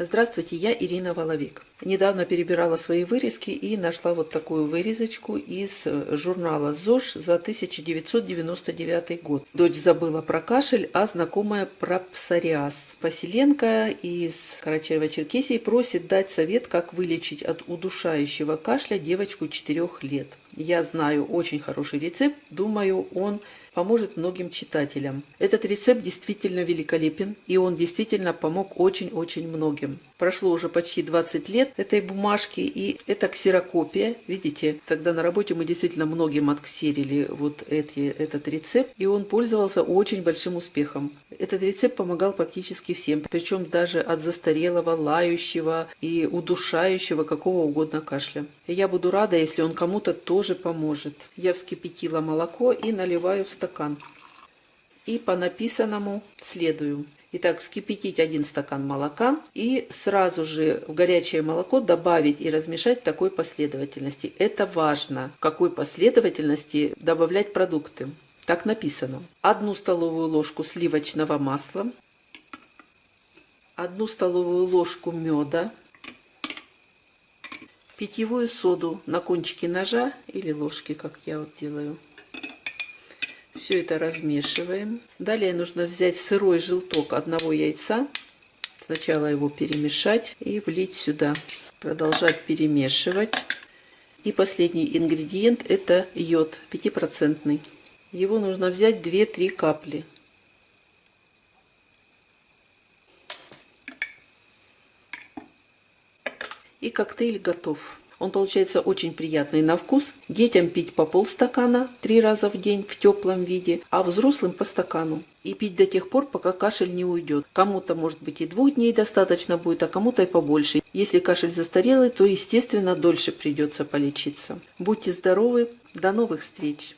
Здравствуйте, я Ирина Воловик. Недавно перебирала свои вырезки и нашла вот такую вырезочку из журнала ЗОЖ за 1999 год. Дочь забыла про кашель, а знакомая про псориаз. Поселенка из Карачаево-Черкесии просит дать совет, как вылечить от удушающего кашля девочку 4 лет. Я знаю очень хороший рецепт, думаю, он поможет многим читателям. Этот рецепт действительно великолепен, и он действительно помог очень-очень многим. Прошло уже почти 20 лет этой бумажки, и это ксерокопия. Видите, тогда на работе мы действительно многим отксерили этот рецепт, и он пользовался очень большим успехом. Этот рецепт помогал практически всем, причем даже от застарелого, лающего и удушающего какого угодно кашля. И я буду рада, если он кому-то тоже поможет. Я вскипятила молоко и наливаю в стакан. И по написанному следую. Итак, вскипятить 1 стакан молока и сразу же в горячее молоко добавить и размешать в такой последовательности. Это важно, в какой последовательности добавлять продукты. Так написано. 1 столовую ложку сливочного масла, 1 столовую ложку меда, питьевую соду на кончике ножа или ложки, как я вот делаю. Все это размешиваем. Далее нужно взять сырой желток 1 яйца. Сначала его перемешать и влить сюда. Продолжать перемешивать. И последний ингредиент — это йод 5%. Его нужно взять 2-3 капли. И коктейль готов. Он получается очень приятный на вкус. Детям пить по полстакана 3 раза в день в теплом виде, а взрослым по стакану. И пить до тех пор, пока кашель не уйдет. Кому-то, может быть, и 2 дней достаточно будет, а кому-то и побольше. Если кашель застарелый, то, естественно, дольше придется полечиться. Будьте здоровы, до новых встреч!